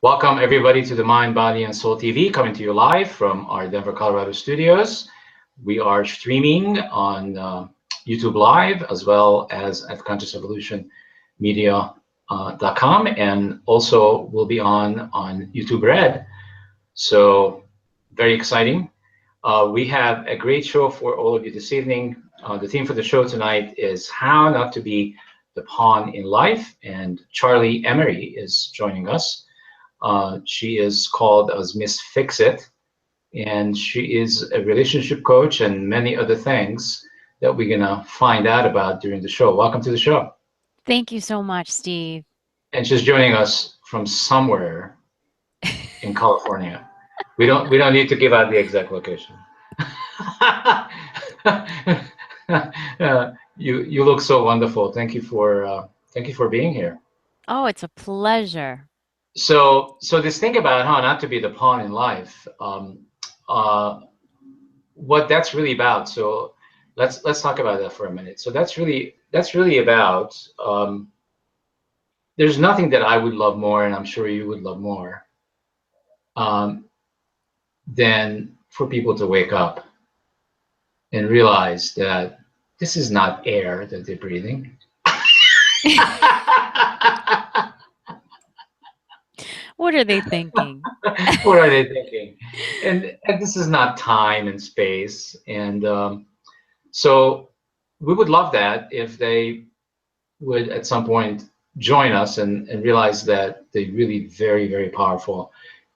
Welcome everybody to the Mind, Body, and Soul TV, coming to you live from our Denver, Colorado studios. We are streaming on YouTube Live as well as at consciousevolutionmedia.com, and also will be on YouTube Red. So very exciting. We have a great show for all of you this evening. The theme for the show tonight is how not to be the pawn in life, and Charlie Emery is joining us. She is called as Miss Fix-It, and she is a relationship coach and many other things that we're gonna find out about during the show. Welcome to the show. Thank you so much, Steve. And she's joining us from somewhere in California. We don't need to give out the exact location. You look so wonderful. Thank you for being here. Oh, it's a pleasure. So this thing about how not to be the pawn in life, uh, what that's really about. So let's talk about that for a minute. So that's really about. There's nothing that I would love more, and I'm sure you would love more, um, than for people to wake up and realize that this is not air that they're breathing. What are they thinking? What are they thinking? And this is not time and space. And so we would love that if they would at some point join us and realize that they're really very, very powerful,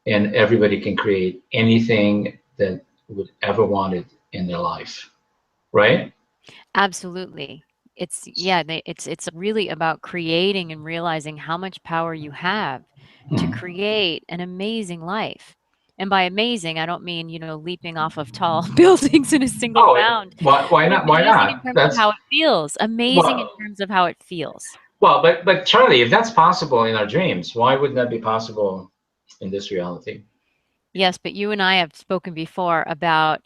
and everybody can create anything that would ever wanted in their life, right? Absolutely. It's really about creating and realizing how much power you have to Hmm. create an amazing life. And by amazing, I don't mean, leaping off of tall buildings in a single Oh, bound, why but not? Why amazing in not? terms of That's how it feels. Amazing in well, terms of how it feels. but Charlie, if that's possible in our dreams, why wouldn't that be possible in this reality? Yes, but you and I have spoken before about,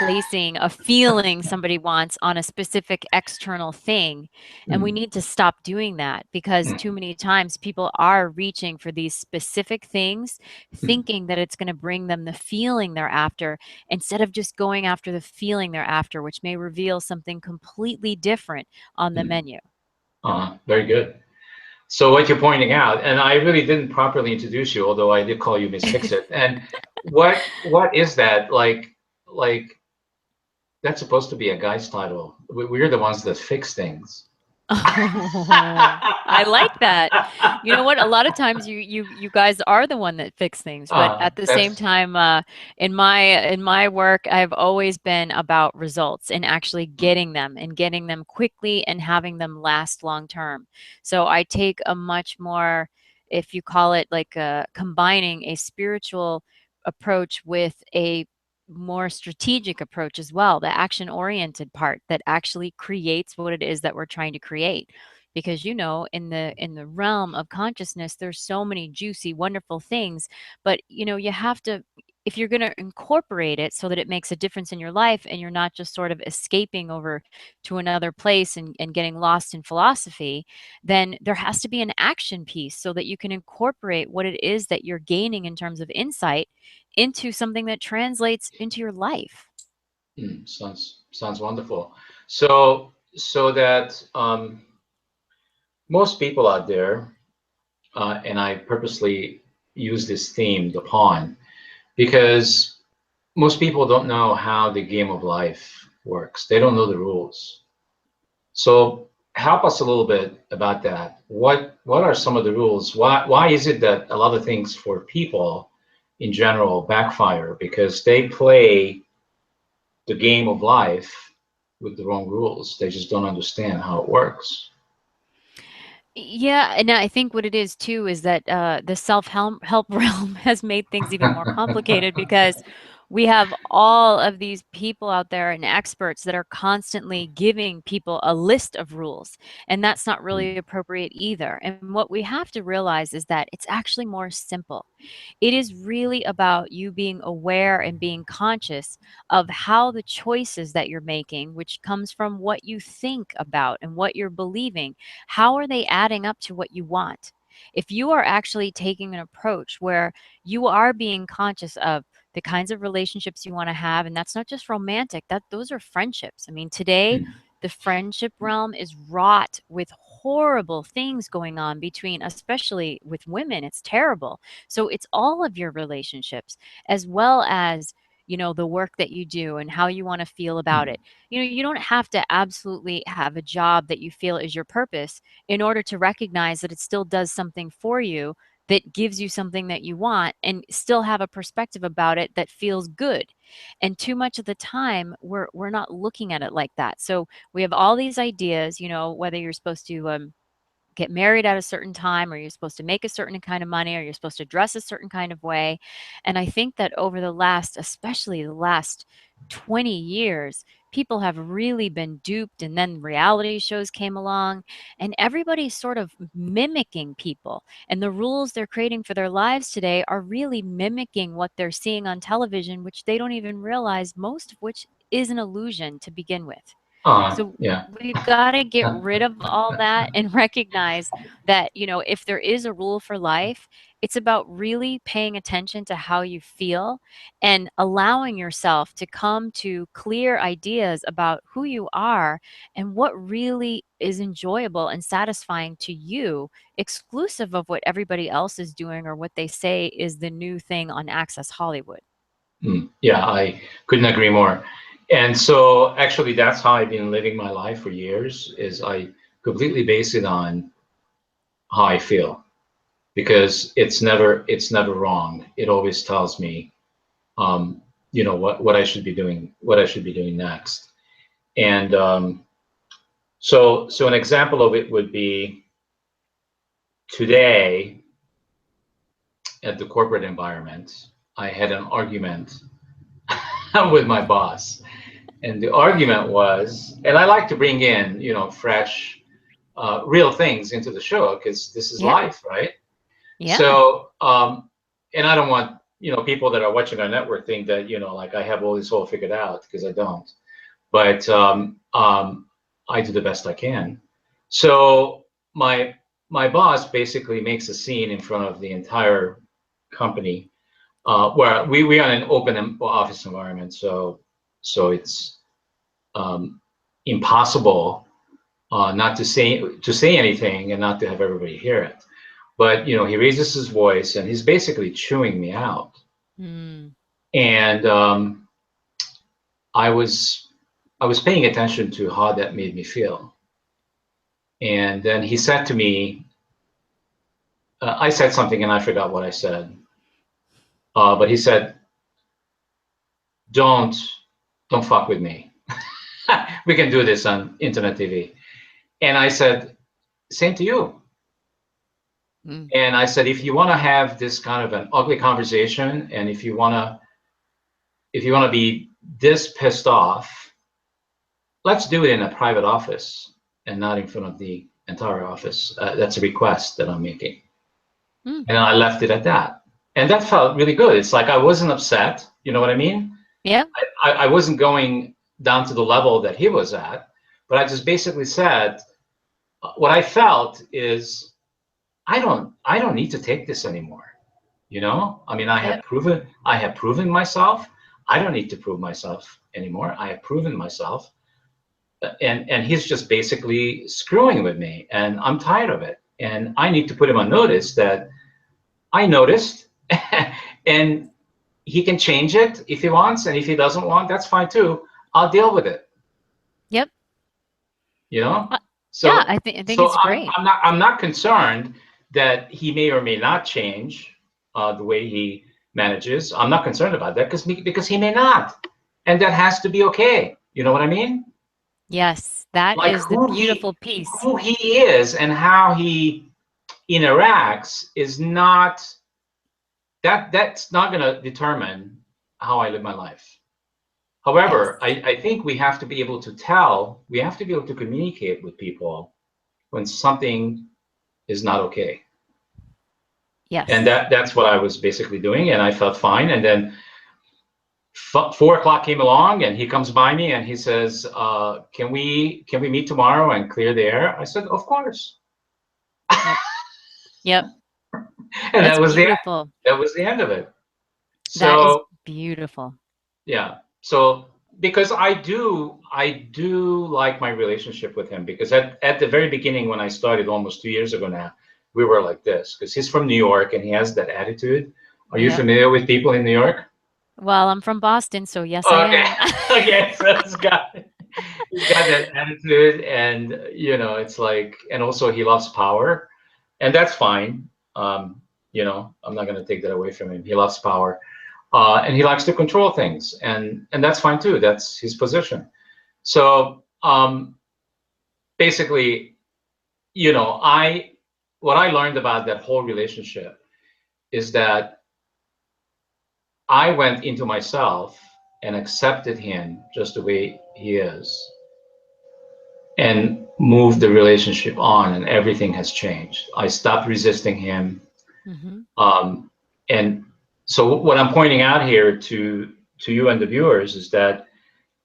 placing a feeling somebody wants on a specific external thing. And we Mm, need to stop doing that because mm, too many times people are reaching for these specific things, mm, thinking that it's going to bring them the feeling they're after, instead of just going after the feeling they're after, which may reveal something completely different on the mm. menu. Very good. So what you're pointing out, and I really didn't properly introduce you, although I did call you Miss Fix-It. And what is that like? Like that's supposed to be a guy's title. We're the ones that fix things. Oh, I like that. You know what? A lot of times you guys are the one that fix things, but at the same That's time, in my work, I've always been about results and actually getting them quickly and having them last long term. So I take a much more, if you call it like combining a spiritual approach with a more strategic approach as well, the action oriented part that actually creates what it is that we're trying to create. Because in the realm of consciousness there's so many juicy wonderful things, but you have to, if you're going to incorporate it so that it makes a difference in your life and you're not just sort of escaping over to another place and getting lost in philosophy, then there has to be an action piece so that you can incorporate what it is that you're gaining in terms of insight into something that translates into your life. sounds wonderful. So that most people out there, and I purposely use this theme, the pawn, because most people don't know how the game of life works. They don't know the rules. So help us a little bit about that. What are some of the rules? Why is it that a lot of things for people in general backfire? Because they play the game of life with the wrong rules. They just don't understand how it works. Yeah, and I think what it is too is that the self-help realm has made things even more complicated because we have all of these people out there and experts that are constantly giving people a list of rules, and that's not really appropriate either. And what we have to realize is that it's actually more simple. It is really about you being aware and being conscious of how the choices that you're making, which comes from what you think about and what you're believing, how are they adding up to what you want? If you are actually taking an approach where you are being conscious of the kinds of relationships you want to have, and that's not just romantic, that those are friendships. I mean, today Mm. the friendship realm is wrought with horrible things going on between, especially with women. It's terrible. So it's all of your relationships, as well as, the work that you do and how you want to feel about Mm. it. You don't have to absolutely have a job that you feel is your purpose in order to recognize that it still does something for you, that gives you something that you want, and still have a perspective about it that feels good. And too much of the time we're not looking at it like that. So we have all these ideas, whether you're supposed to get married at a certain time, or you're supposed to make a certain kind of money, or you're supposed to dress a certain kind of way. And I think that over the last, especially the last 20 years, people have really been duped, and then reality shows came along, and everybody's sort of mimicking people, and the rules they're creating for their lives today are really mimicking what they're seeing on television, which they don't even realize, most of which is an illusion to begin with. So Yeah. we've got to get rid of all that and recognize that, if there is a rule for life, it's about really paying attention to how you feel and allowing yourself to come to clear ideas about who you are and what really is enjoyable and satisfying to you, exclusive of what everybody else is doing or what they say is the new thing on Access Hollywood. Yeah, I couldn't agree more. And so actually that's how I've been living my life for years, is I completely base it on how I feel, because it's never wrong. It always tells me what I should be doing, what I should be doing next. And so an example of it would be today at the corporate environment, I had an argument with my boss. And the argument was, and I like to bring in, fresh, real things into the show, because this is Yeah. life, right? Yeah. So, and I don't want, people that are watching our network think that, like I have all this all figured out, because I don't. But I do the best I can. So my boss basically makes a scene in front of the entire company, where we are in an open office environment, so it's impossible not to say anything and not to have everybody hear it. But he raises his voice and he's basically chewing me out. Mm. And I was paying attention to how that made me feel. And then he said to me, I said something and I forgot what I said. But he said, "Don't fuck with me. We can do this on internet TV." And I said, "Same to you." Mm. And I said, if you want to have this kind of an ugly conversation, and if you want to be this pissed off, let's do it in a private office and not in front of the entire office. That's a request that I'm making. Mm. And I left it at that. And that felt really good. It's like I wasn't upset. You know what I mean? Yeah. I wasn't going down to the level that he was at, but I just basically said, what I felt is, I don't need to take this anymore. I mean, Yep. I have proven myself. I don't need to prove myself anymore. I have proven myself. And he's just basically screwing with me, and I'm tired of it. And I need to put him on notice that I noticed, and he can change it if he wants, and if he doesn't want, that's fine too. I'll deal with it. Yep. You know? Uh, yeah, So I think so it's I'm great. I'm not I'm not concerned that he may or may not change the way he manages. I'm not concerned about that, because he may not, and that has to be okay. You know what I mean? Yes, that Like is the beautiful piece. who he is and how he interacts is not that's not going to determine how I live my life. Yes. However, I think we have to be able to communicate with people when something is not okay. And Yes. that's what I was basically doing, and I felt fine. And then 4 o'clock came along, and he comes by me and he says, can we meet tomorrow and clear the air? I said, of course. Yep. Yep. And That's that was the end. beautiful. That was the end of it. That is So beautiful. yeah. So because I do like my relationship with him because at the very beginning when I started almost 2 years ago now, we were like this because he's from New York and he has that attitude. Are you Yep. familiar with people in New York? Well, I'm from Boston, so yes, I Okay. am. Okay. So he's got that attitude and it's like and also he loves power and that's fine. I'm not going to take that away from him. He loves power. And he likes to control things, and that's fine too. That's his position. So basically, I what I learned about that whole relationship is that I went into myself and accepted him just the way he is, and moved the relationship on, and everything has changed. I stopped resisting him, Hmm. um, and so what I'm pointing out here to you and the viewers is that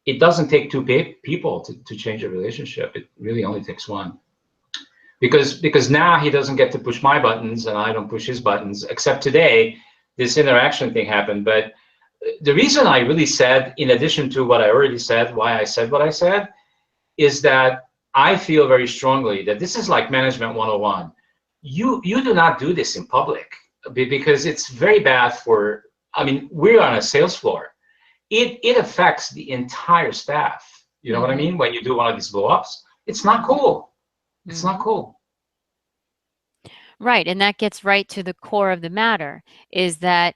it doesn't take two people to change a relationship. It really only takes one. Because now he doesn't get to push my buttons and I don't push his buttons. Except today, this interaction thing happened. But the reason I really said, in addition to what I already said, why I said what I said, is that I feel very strongly that this is like management 101. You do not do this in public because it's very bad for. I mean, we're on a sales floor. It affects the entire staff. You know what I Hmm. mean? When you do one of these blow ups, it's not Hmm. cool. It's not Hmm. cool. Right, and that gets right to the core of the matter is that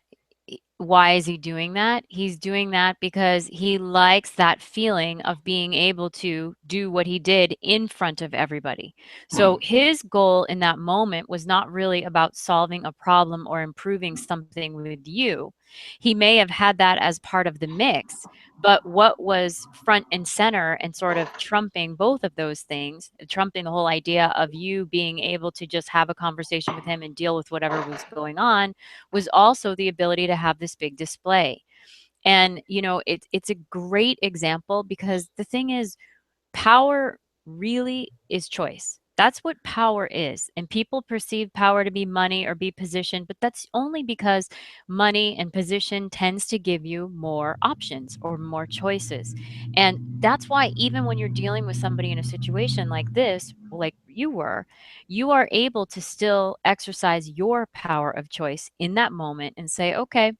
why is he doing that? He's doing that because he likes that feeling of being able to do what he did in front of everybody. So Mm, his goal in that moment was not really about solving a problem or improving something with you. He may have had that as part of the mix, but what was front and center and sort of trumping both of those things, trumping the whole idea of you being able to just have a conversation with him and deal with whatever was going on, was also the ability to have this big display. And it's a great example because the thing is, power really is choice. That's what power is. And people perceive power to be money or be position, but that's only because money and position tends to give you more options or more choices. And that's why even when you're dealing with somebody in a situation like this, like you were, you are able to still exercise your power of choice in that moment and say, okay,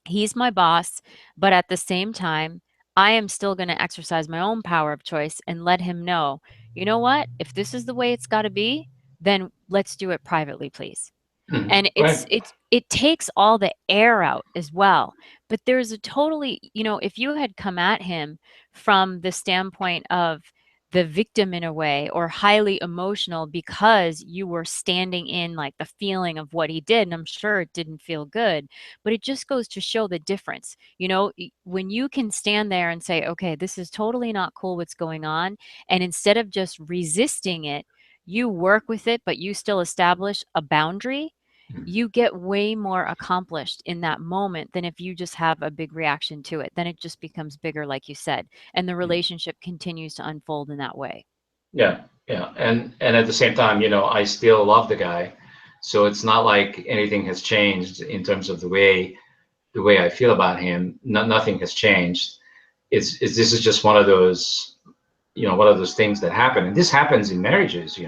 he's my boss, but at the same time, I am still going to exercise my own power of choice and let him know, you know what? If this is the way it's got to be, then let's do it privately, please. mm, And right. it takes all the air out as well. But there's a totally, if you had come at him from the standpoint of the victim in a way or highly emotional because you were standing in like the feeling of what he did, and I'm sure it didn't feel good, but it just goes to show the difference. When you can stand there and say, okay, this is totally not cool what's going on, and instead of just resisting it, you work with it, but you still establish a boundary, you get way more accomplished in that moment than if you just have a big reaction to it. Then it just becomes bigger, like you said, and the relationship continues to unfold in that way. Yeah, yeah, and at the same time, I still love the guy, so it's not like anything has changed in terms of the way I feel about him. Nothing has changed. It's this is just one of those things that happen, and this happens in marriages,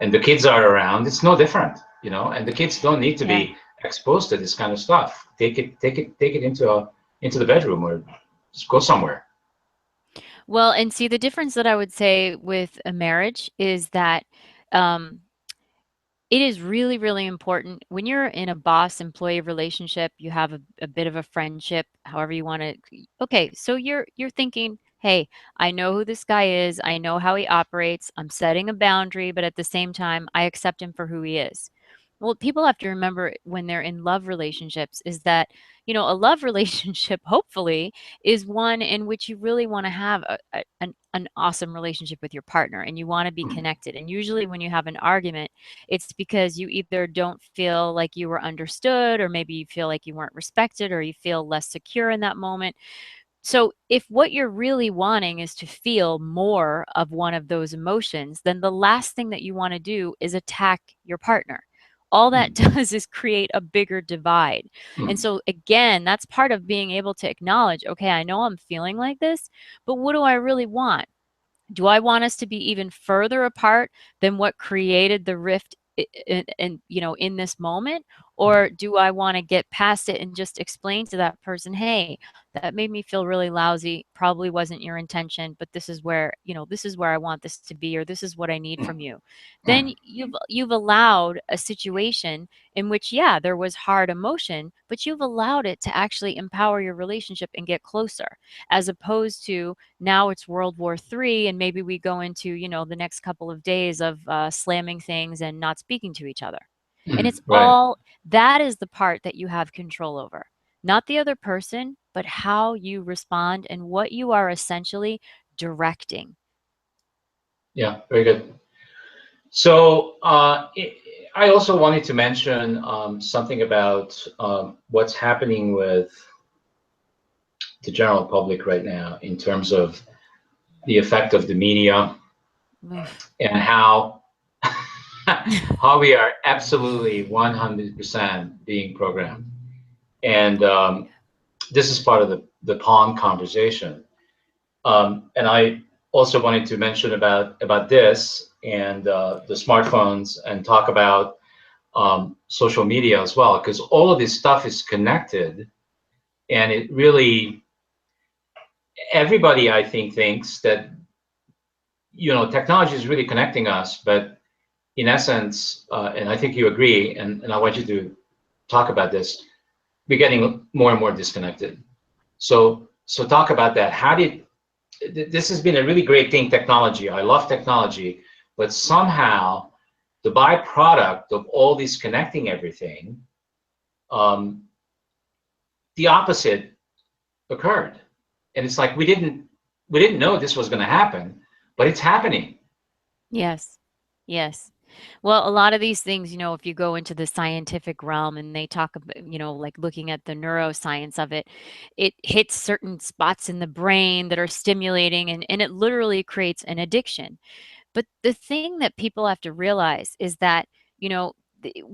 and the kids are around. It's no different, and the kids don't need to Yeah. be exposed to this kind of stuff. Take it into the bedroom or just go somewhere. Well, and see, the difference that I would say with a marriage is that um, it is really, really important when you're in a boss employee relationship, you have a bit of a friendship, however you want to. Okay, so you're thinking, hey, I know who this guy is, I know how he operates, I'm setting a boundary, but at the same time, I accept him for who he is. Well, people have to remember when they're in love relationships is that, a love relationship, hopefully, is one in which you really want to have an awesome relationship with your partner and you want to be connected. And usually, when you have an argument, it's because you either don't feel like you were understood, or maybe you feel like you weren't respected, or you feel less secure in that moment. So, if what you're really wanting is to feel more of one of those emotions, then the last thing that you want to do is attack your partner all that mm, does is create a bigger divide. And mm, so, again, that's part of being able to acknowledge, okay, I know I'm feeling like this, but what do I really want? Do I want us to be even further apart than what created the rift in in this moment? Or do I want to get past it and just explain to that person, hey, that made me feel really lousy, probably wasn't your intention, but this is where, this is where I want this to be, or this is what I need mm, from you. Then mm, you've allowed a situation in which, yeah, there was hard emotion, but you've allowed it to actually empower your relationship and get closer, as opposed to now it's World War III, and maybe we go into, the next couple of days of slamming things and not speaking to each other. And it's right. all that is the part that you have control over, not the other person, but how you respond and what you are essentially directing. Yeah, very good. So I also wanted to mention something about what's happening with the general public right now in terms of the effect of the media Oof. and how how we are absolutely 100% being programmed. And this is part of the pawn conversation. And I also wanted to mention about this and the smartphones and talk about social media as well, because all of this stuff is connected, and it really everybody I think thinks that technology is really connecting us, but in essence, and I think you agree, and I want you to talk about this, we're getting more and more disconnected. So talk about that. How did this has been a really great thing, technology. I love technology, but somehow the byproduct of all this connecting everything, um, the opposite occurred. And it's like we didn't know this was going to happen, but it's happening. Yes. Yes. Well, a lot of these things, if you go into the scientific realm and they talk about, like looking at the neuroscience of it, it hits certain spots in the brain that are stimulating, and it literally creates an addiction. But the thing that people have to realize is that, you know,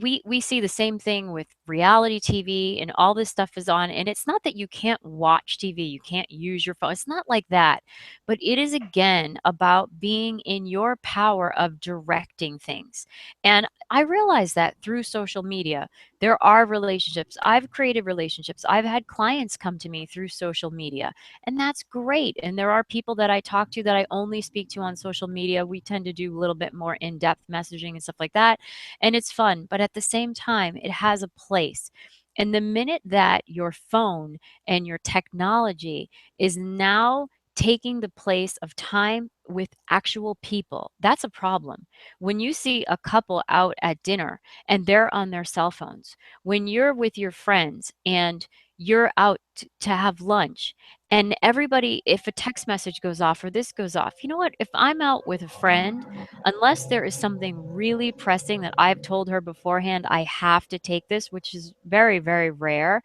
we see the same thing with reality TV, and all this stuff is on, and it's not that you can't watch TV, you can't use your phone. It's not like that. But it is, again, about being in your power of directing things. And I realize that through social media, there are relationships. I've created relationships. I've had clients come to me through social media, and that's great. And there are people that I talk to that I only speak to on social media. We tend to do a little bit more in-depth messaging and stuff like that. And it's fun. But at the same time, it has a place. And the minute that your phone and your technology is now taking the place of time with actual people, that's a problem. When you see a couple out at dinner and they're on their cell phones, when you're with your friends and you're out to have lunch, and everybody, if a text message goes off or this goes off, you know what? If I'm out with a friend, unless there is something really pressing that I've told her beforehand, I have to take this, which is very, very rare,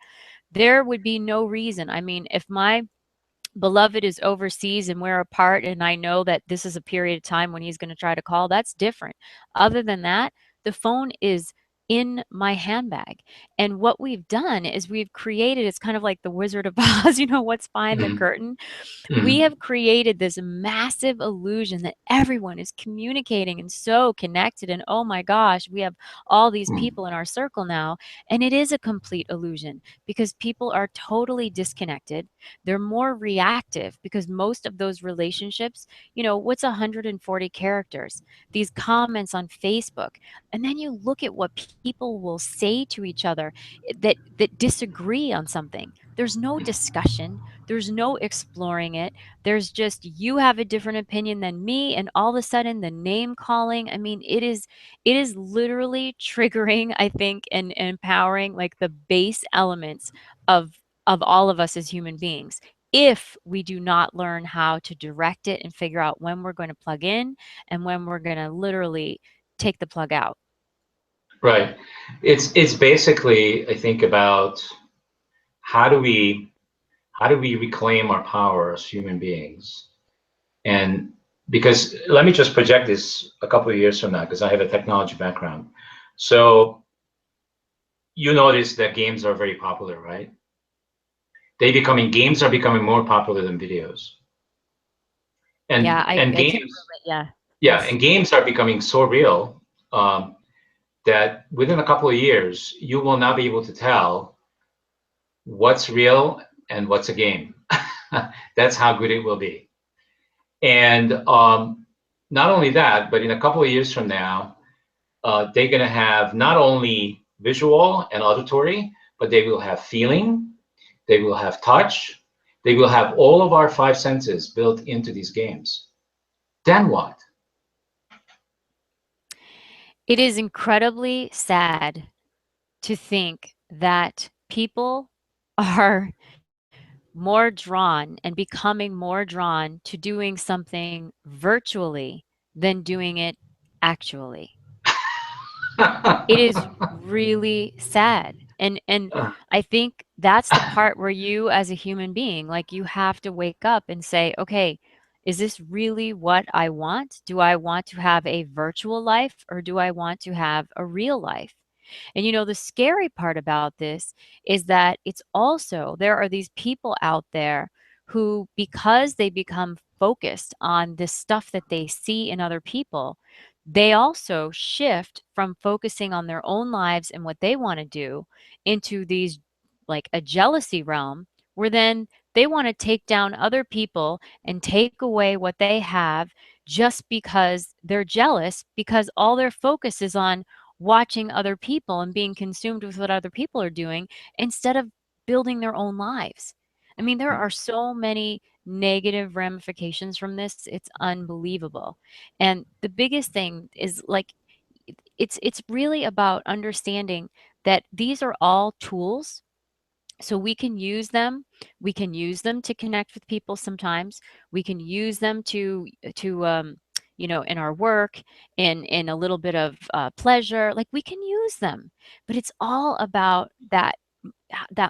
there would be no reason. I mean, if my beloved is overseas and we're apart and I know that this is a period of time when he's going to try to call, that's different. Other than that, the phone is in my handbag. And what we've done is we've created, it's kind of like the Wizard of Oz, what's behind the Mm, curtain. We mm, have created this massive illusion that everyone is communicating and so connected. And oh my gosh, we have all these mm. people in our circle now. And it is a complete illusion because people are totally disconnected. They're more reactive because most of those relationships, what's 140 characters? These comments on Facebook. And then you look at what people will say to each other that disagree on something. There's no discussion. There's no exploring it. There's just you have a different opinion than me, and all of a sudden the name calling. I mean, it is literally triggering, I think, and empowering like the base elements of all of us as human beings, if we do not learn how to direct it and figure out when we're going to plug in and when we're going to literally take the plug out. Right. It's basically, I think, about how do we how do we reclaim our power as human beings? And because let me just project this a couple of years from now, because I have a technology background. So you notice that games are very popular, right? Games are becoming more popular than videos, Yeah, and I do games, relate. Yeah. yeah, Yes. and games are becoming so real that within a couple of years you will not be able to tell what's real and what's a game. That's how good it will be. And not only that, but in a couple of years from now, they're going to have not only visual and auditory, but they will have feeling, they will have touch, they will have all of our five senses built into these games. Then what? It is incredibly sad to think that people are more drawn and becoming more drawn to doing something virtually than doing it actually. It is really sad. And I think that's the part where you as a human being, like, you have to wake up and say, "Okay, is this really what I want? Do I want to have a virtual life or do I want to have a real life?" And the scary part about this is that it's also there are these people out there who, because they become focused on this stuff that they see in other people, they also shift from focusing on their own lives and what they want to do into these, like, a jealousy realm, where then they want to take down other people and take away what they have just because they're jealous, because all their focus is on watching other people and being consumed with what other people are doing instead of building their own lives. I mean, there are so many negative ramifications from this. It's unbelievable. And the biggest thing is, like, it's really about understanding that these are all tools, so we can use them. We can use them to connect with people sometimes. We can use them to in our work, in a little bit of pleasure. Like, we can use them, but it's all about that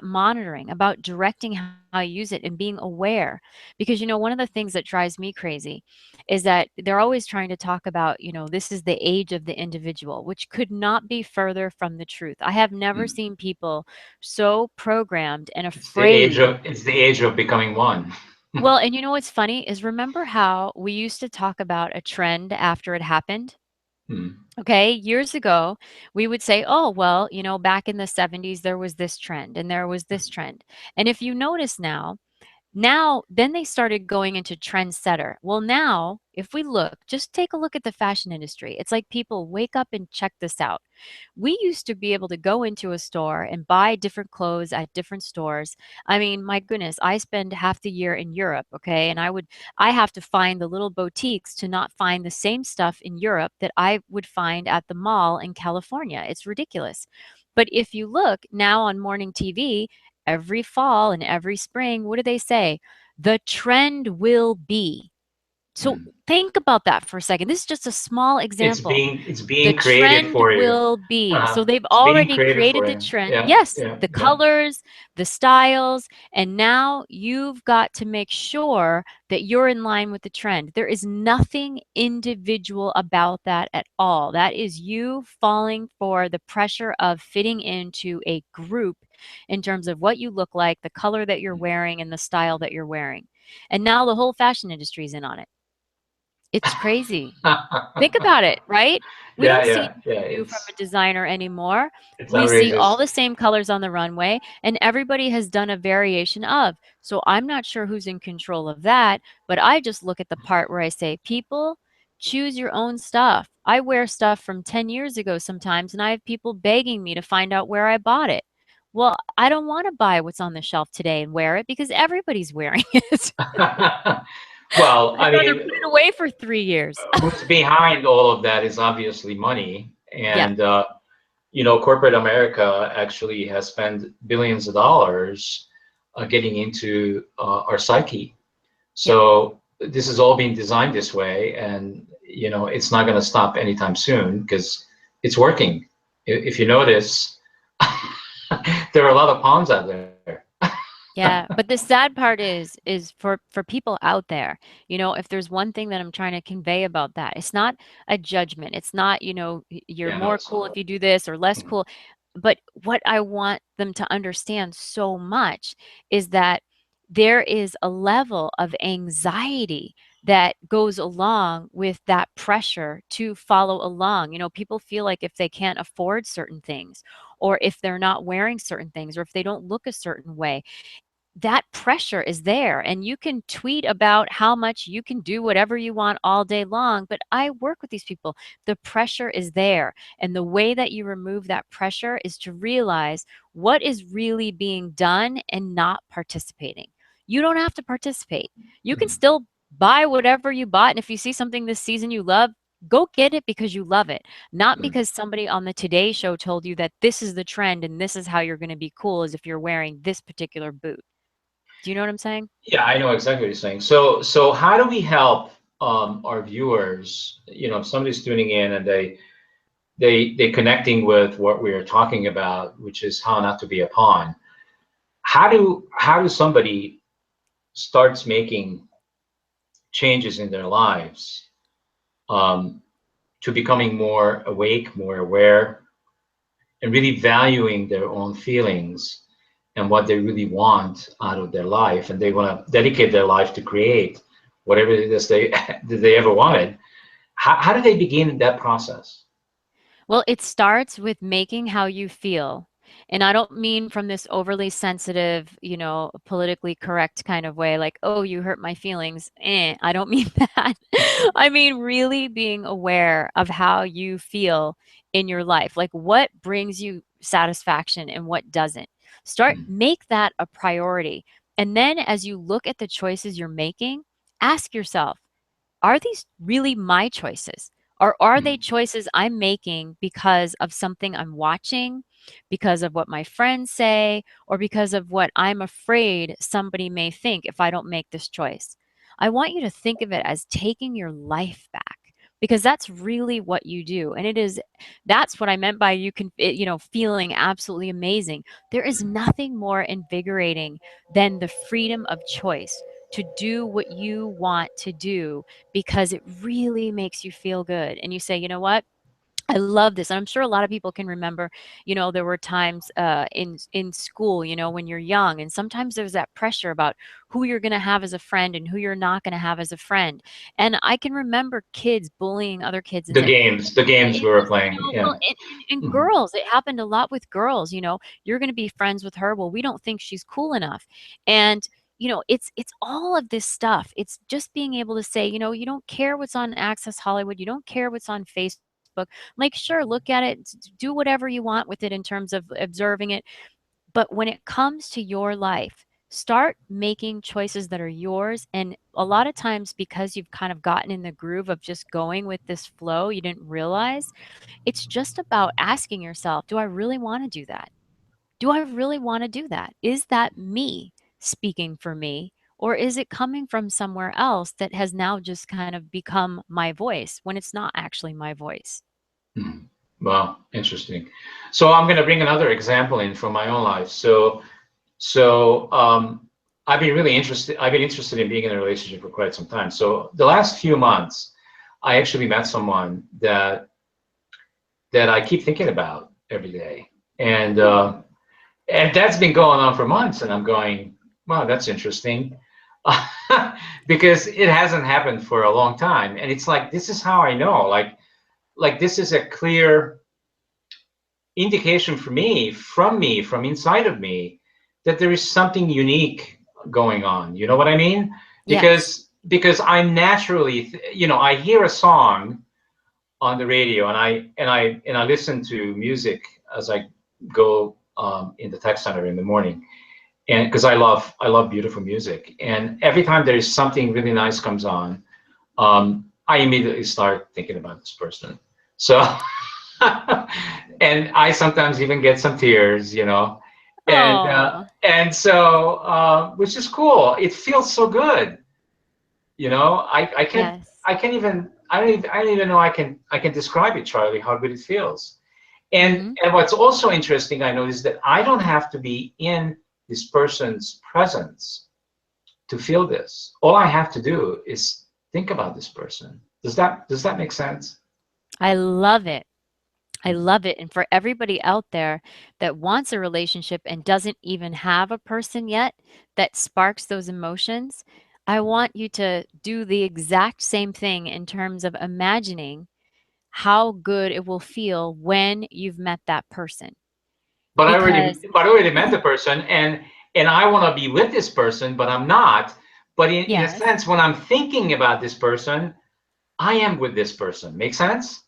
monitoring, about directing how you use it and being aware. Because one of the things that drives me crazy is that they're always trying to talk about, this is the age of the individual, which could not be further from the truth. I have never seen people so programmed and afraid. It's the age of becoming one. Well, and what's funny is, remember how we used to talk about a trend after it happened? Hmm. Okay, years ago, we would say, "Oh, well, back in the 70s, there was this trend and there was this trend." And if you notice now, then they started going into trendsetter. Well, now, if we look, just take a look at the fashion industry. It's like, people, wake up and check this out. We used to be able to go into a store and buy different clothes at different stores. I mean, my goodness, I spend half the year in Europe, okay? And I have to find the little boutiques to not find the same stuff in Europe that I would find at the mall in California. It's ridiculous. But if you look now on morning TV, every fall and every spring, what do they say? The trend will be. So Hmm. think about that for a second. This is just a small example. It's The being created trend for you. will be. So they've It's being already created created for the you. trend. Yeah, Yes, yeah, the yeah. colors, the styles, and now you've got to make sure that you're in line with the trend. There is nothing individual about that at all. That is you falling for the pressure of fitting into a group in terms of what you look like, the color that you're wearing, and the style that you're wearing. And now the whole fashion industry is in on it. It's crazy. Think about it, right? We Yeah, don't see yeah, yeah. anything new from a designer anymore. It's We see all outrageous. the same colors on the runway, and everybody has done a variation of. So I'm not sure who's in control of that, but I just look at the part where I say, "People, choose your own stuff." I wear stuff from 10 years ago sometimes, and I have people begging me to find out where I bought it. Well, I don't want to buy what's on the shelf today and wear it because everybody's wearing it. Well, I'd I rather mean, put it away for 3 years. what's behind all of that is obviously money, Yeah. and corporate America actually has spent billions of dollars getting into our psyche. Yep. So this is all being designed this way, and it's not going to stop anytime soon because it's working. If you notice, there are a lot of pawns out there. Yeah, but the sad part is for people out there, if there's one thing that I'm trying to convey about that, it's not a judgment. It's not, you're Yeah, no, more it's cool not. if you do this or less Mhm. cool. but what I want them to understand so much is that there is a level of anxiety that goes along with that pressure to follow along. People feel like if they can't afford certain things, or if they're not wearing certain things, or if they don't look a certain way, that pressure is there. And you can tweet about how much you can do whatever you want all day long, but I work with these people. The pressure is there. And the way that you remove that pressure is to realize what is really being done and not participating. You don't have to participate. You can Mm, still buy whatever you bought. And if you see something this season you love, go get it because you love it, not mm. because somebody on the Today Show told you that this is the trend and this is how you're going to be cool, as if you're wearing this particular boot. Do you know what I'm saying? Yeah, I know exactly what you're saying. So how do we help our viewers? If somebody's tuning in and they connecting with what we are talking about, which is how not to be a pawn. How do somebody starts making changes in their lives, um, to becoming more awake, more aware, and really valuing their own feelings and what they really want out of their life, and they want to dedicate their life to create whatever it is they that they ever wanted. How do they begin that process? Well, it starts with making how you feel. And I don't mean from this overly sensitive, politically correct kind of way, like, oh, you hurt my feelings. I don't mean that. I mean, really being aware of how you feel in your life, like what brings you satisfaction and what doesn't. Mm, Make that a priority. And then as you look at the choices you're making, ask yourself, are these really my choices? Or are they mm, choices I'm making because of something I'm watching, because of what my friends say, or because of what I'm afraid somebody may think if I don't make this choice? I want you to think of it as taking your life back, because that's really what you do. And that's what I meant by feeling absolutely amazing. There is nothing more invigorating than the freedom of choice to do what you want to do, because it really makes you feel good. And you say, you know what? I love this. And I'm sure a lot of people can remember, there were times in school, when you're young, and sometimes there's that pressure about who you're going to have as a friend and who you're not going to have as a friend. And I can remember kids bullying other kids and the saying, games the games we it were was playing, well, yeah. and Mhm. girls, it happened a lot with girls. You're going to be friends with her. Well, we don't think she's cool enough. And it's all of this stuff. It's just being able to say, you don't care what's on Access Hollywood, you don't care what's on Facebook. Like, sure, look at it, do whatever you want with it in terms of observing it. But when it comes to your life, start making choices that are yours. And a lot of times, because you've kind of gotten in the groove of just going with this flow, you didn't realize it's just about asking yourself, do I really want to do that? Do I really want to do that? Is that me speaking for me? Or is it coming from somewhere else that has now just kind of become my voice when it's not actually my voice? Mhm. Wow, interesting. So I'm going to bring another example in from my own life. So I've been interested in being in a relationship for quite some time. So the last few months, I actually met someone that I keep thinking about every day, and Oh, that's been going on for months. And I'm going, wow, that's interesting, because it hasn't happened for a long time. And it's like, this is how I know, like this is a clear indication for me, from inside of me, that there is something unique going on. You know what I mean? yes. Because I'm naturally, I hear a song on the radio, and I listen to music as I go, in the tech center in the morning, and because I love beautiful music, and every time there is something really nice comes on, I immediately start thinking about this person. So and I sometimes even get some tears, Oh, and so, which is cool. It feels so good, I can't yes. I can't even I don't even know I can describe it, Charlie, how good it feels. And Mhm. and what's also interesting, I noticed that I don't have to be in this person's presence to feel this. All I have to do is think about this person. Does that make sense? I love it. I love it. And for everybody out there that wants a relationship and doesn't even have a person yet that sparks those emotions, I want you to do the exact same thing in terms of imagining how good it will feel when you've met that person. But Because, I already met the person, and I want to be with this person, but I'm not. But in a yes, sense, when I'm thinking about this person, I am with this person. Make sense?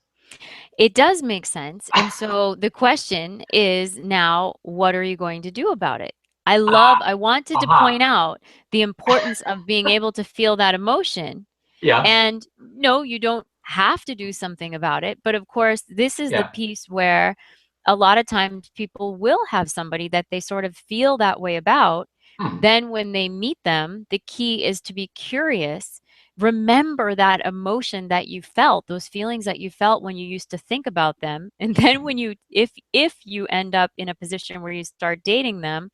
it does make sense. And so the question is now, what are you going to do about it? I wanted to Aha. point out the importance of being able to feel that emotion. Yeah. And no, you don't have to do something about it. But of course, this is the Yeah. piece where a lot of times people will have somebody that they sort of feel that way about. Hmm. Then, when they meet them, the key is to be curious. Remember that emotion that you felt, those feelings that you felt when you used to think about them. And then when you if you end up in a position where you start dating them,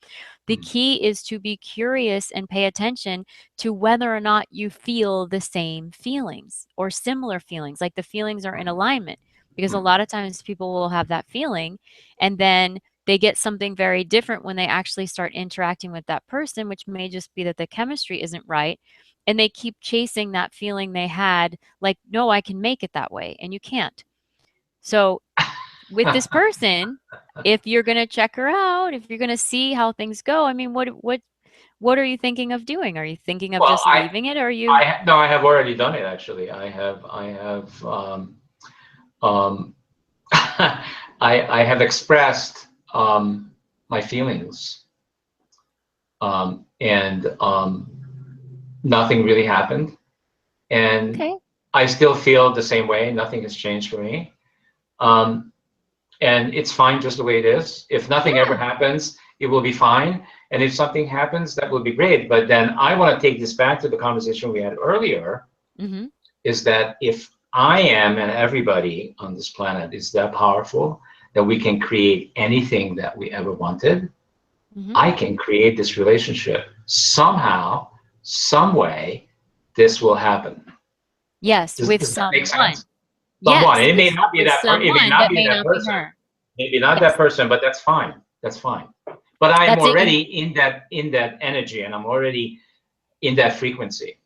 the Hmm. key is to be curious and pay attention to whether or not you feel the same feelings or similar feelings, like the feelings are in alignment. Because a Hmm. lot of times people will have that feeling and then they get something very different when they actually start interacting with that person, which may just be that the chemistry isn't right. And they keep chasing that feeling they had, like, no, I can make it that way. And you can't. So with this person, if you're going to check her out, if you're going to see how things go, I mean, what are you thinking of doing? Are you thinking of Well, just leaving it? Or are you no, I have already done it actually. I have, um, I have expressed my feelings, and nothing really happened, and okay? I still feel the same way. Nothing has changed for me, um, and it's fine just the way it is. If nothing ever Yeah. happens, it will be fine, and if something happens, that will be great. But then I want to take this back to the conversation we had earlier. Mhm. Is that if I am and everybody on this planet is that powerful that we can create anything that we ever wanted, Mhm. I can create this relationship. Somehow, some way, this will happen. Yes, with Does that make sense? someone. Someone. Yes, And it may not be with it may someone not that be may that not be person. her. Maybe not that Yes. person, but that's fine. That's fine. But I'm That's it. already in that energy, and I'm already in that frequency.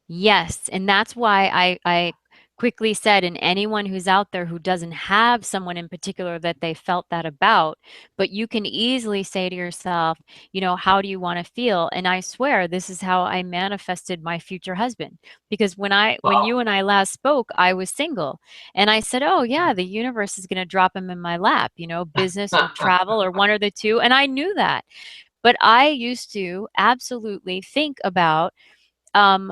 Yes, and that's why I quickly said, and anyone who's out there who doesn't have someone in particular that they felt that about, but you can easily say to yourself, you know, how do you want to feel? And I swear this is how I manifested my future husband. Because when Well, you and I last spoke, I was single. And I said, "Oh, yeah, the universe is going to drop him in my lap, you know, business or travel or one or the two." And I knew that. But I used to absolutely think about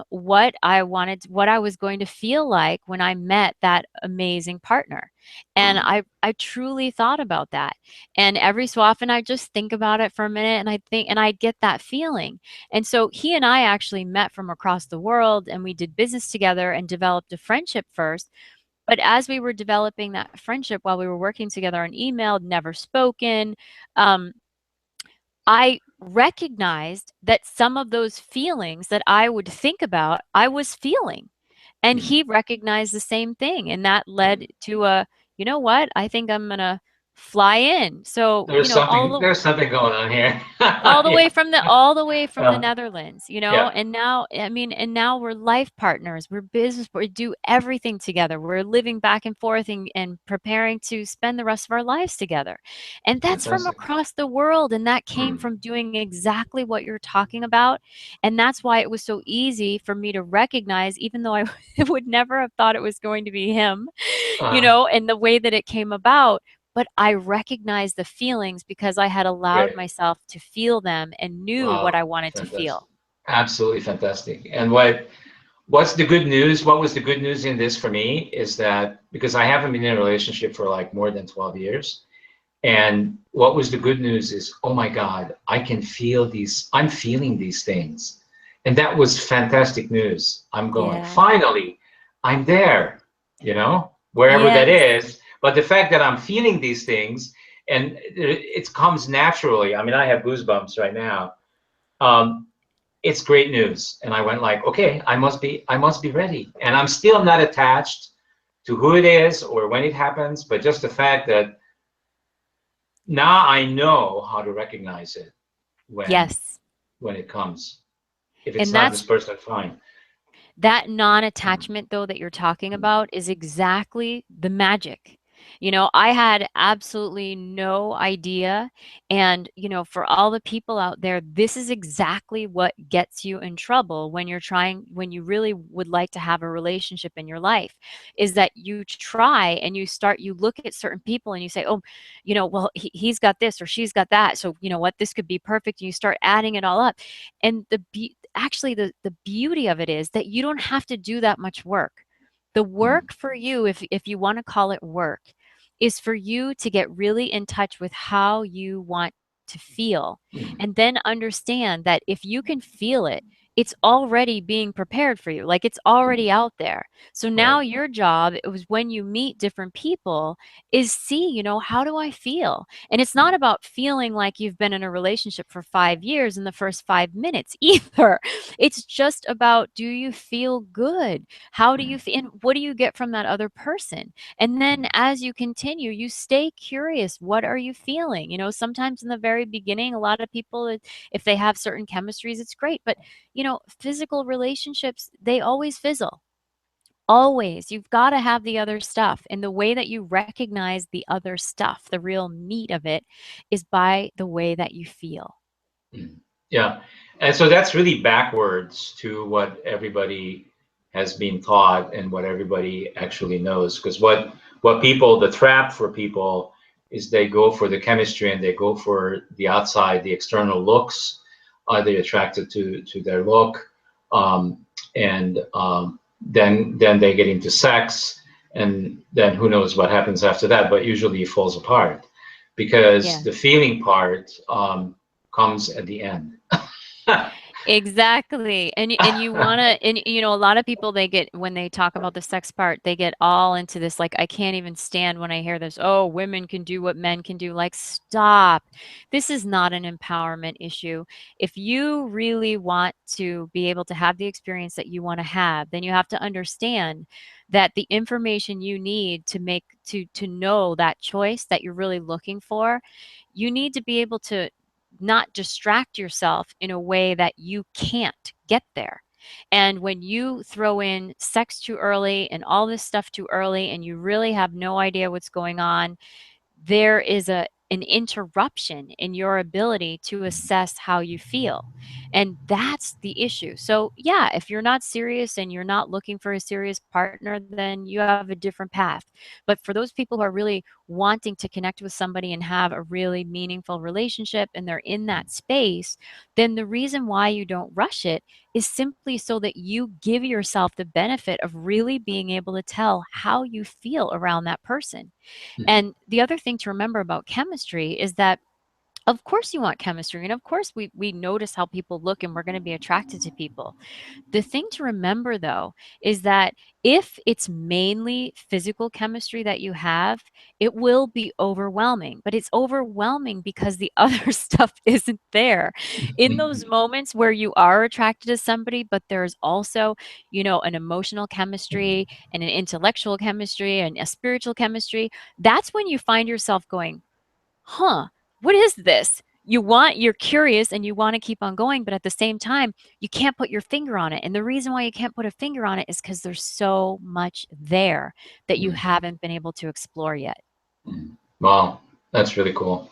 what I wanted, what I was going to feel like when I met that amazing partner. And I truly thought about that. And every so often I just think about it for a minute and I think, and I get that feeling. And so he and I actually met from across the world and we did business together and developed a friendship first. But as we were developing that friendship while we were working together on email, never spoken, um, I recognized that some of those feelings that I would think about, I was feeling. And he recognized the same thing. And that led to a, you know what? I think I'm going to fly in. So, you know, there's something going on here. all the Yeah. way from the Uh, Netherlands, you know, yeah. and now, I mean, and now we're life partners, we're business, we do everything together, we're living back and forth and preparing to spend the rest of our lives together, and that's from Fantastic. across the world, and that came Mm. from doing exactly what you're talking about, and that's why it was so easy for me to recognize, even though I would never have thought it was going to be him, you Uh, know, and the way that it came about, but I recognized the feelings because I had allowed Great. myself to feel them and knew what Wow. I wanted to Fantastic. feel. Absolutely fantastic. And what's the good news? What was the good news in this for me is that because I haven't been in a relationship for like more than 12 years. And what was the good news is, oh my God, I can feel these, I'm feeling these things. And that was fantastic news. I'm going, Yeah. finally, I'm there, wherever that Yes. is. But the fact that I'm feeling these things and it comes naturally. I mean, I have goosebumps right now. Um, it's great news. And I went like, okay, I must be ready. And I'm still not attached to who it is or when it happens, but just the fact that now I know how to recognize it when Yes. it comes. If it's And not this that's person, fine. that Mm, non-attachment though that you're talking mm, about is exactly the magic. I had absolutely no idea. And, for all the people out there, this is exactly what gets you in trouble when you really would like to have a relationship in your life, is that you try and you look at certain people and you say, oh, well, he's got this or she's got that. So, you know what, this could be perfect. And you start adding it all up. And actually the beauty of it is that you don't have to do that much work. The mm, work for you, if you want to call it work, is for you to get really in touch with how you want to feel, and mm, then understand that if you can feel it, it's already being prepared for you. Like, it's mm. already out there. So now Right. your job, it was when you meet different people, is see, how do I feel? And it's not Mm, about feeling like you've been in a relationship for 5 years in the first 5 minutes either. It's just about, do you feel good? How do you mm, feel? And what do you get from that other person? And then as you continue, you stay curious. What are you feeling? Sometimes in the very beginning, a lot of people, if they have certain chemistries, it's great. But, physical relationships, they always fizzle. Always. You've got to have the other stuff. And the way that you recognize the other stuff, the real meat of it, is by the way that you feel. mm. Yeah. And so that's really backwards to what everybody has been taught and what everybody actually knows. Because the trap for people is they go for the chemistry and they go for the outside, the external looks. Are they attracted to their look? And then they get into sex, and then who knows what happens after that? But usually it falls apart because Yeah. the feeling part comes at the end. Exactly. And you wanna, and a lot of people, they get, when they talk about the sex part, they get all into this, like, I can't even stand when I hear this, oh, women can do what men can do. Like, stop. This is not an empowerment issue. If you really want to be able to have the experience that you want to have, then you have to understand that the information you need to know that choice that you're really looking for, you need to be able to not distract yourself in a way that you can't get there. And when you throw in sex too early and all this stuff too early, and you really have no idea what's going on, there is an interruption in your ability to assess how you feel. And that's the issue. So, yeah, if you're not serious and you're not looking for a serious partner, then you have a different path. But for those people who are really wanting to connect with somebody and have a really meaningful relationship and they're in that space, then the reason why you don't rush it is simply so that you give yourself the benefit of really being able to tell how you feel around that person. And the other thing to remember about chemistry is that, of course, you want chemistry. And of course, we notice how people look and we're going to be attracted to people. The thing to remember, though, is that if it's mainly physical chemistry that you have, it will be overwhelming. But it's overwhelming because the other stuff isn't there. In those moments where you are attracted to somebody, but there's also, an emotional chemistry and an intellectual chemistry and a spiritual chemistry, that's when you find yourself going, huh, what is this? You're curious and you want to keep on going, but at the same time, you can't put your finger on it. And the reason why you can't put a finger on it is because there's so much there that you haven't been able to explore yet. Wow, that's really cool.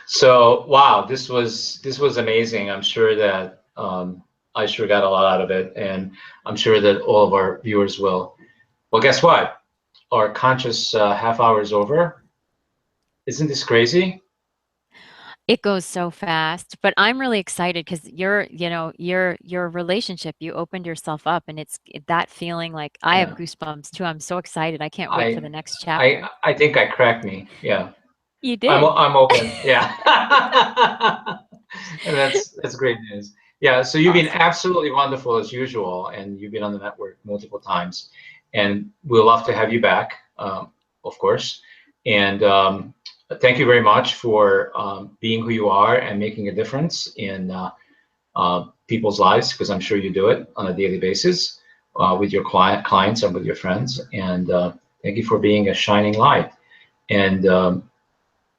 So, wow, this was amazing. I'm sure that I sure got a lot out of it, and I'm sure that all of our viewers will. Well, guess what? Our conscious half hour is over. Isn't this crazy? It goes so fast, but I'm really excited because your relationship, you opened yourself up, and that feeling, like, I have Yeah. goosebumps too. I'm so excited. I can't wait for I the next I chapter. I think I cracked me. Yeah. You I'm did. I'm open. Yeah. And that's great news. Yeah, so you've been Awesome. absolutely wonderful as usual, and you've been on the network multiple times, and we'll love to have you back, of course. And thank you very much for being who you are and making a difference in people's lives, because I'm sure you do it on a daily basis with your clients and with your friends. And Thank you for being a shining light. And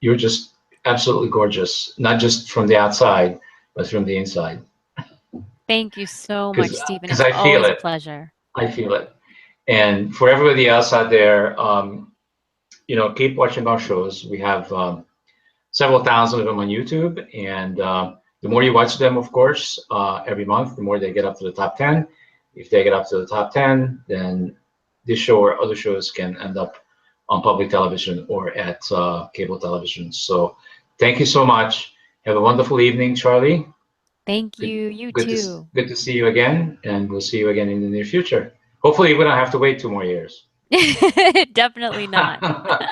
you're just absolutely gorgeous, not just from the outside, but from the inside. Thank you so much, Because Stephen. because It's I feel always a it. pleasure. I feel it. And for everybody else out there, keep watching our shows. We have several thousand of them on YouTube, and the more you watch them, of course, every month, the more they get up to the top 10. If they get up to the top 10, then this show or other shows can end up on public television or at cable television. So thank you so much. Have a wonderful evening, Charlie. Thank Good, you. You good to too. good to see you again, and we'll see you again in the near future. Hopefully, we don't have to wait 2 more years. Definitely not.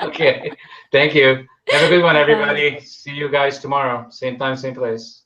Okay. Thank you. Have a good one, Bye-bye. everybody. See you guys tomorrow. Same time, same place.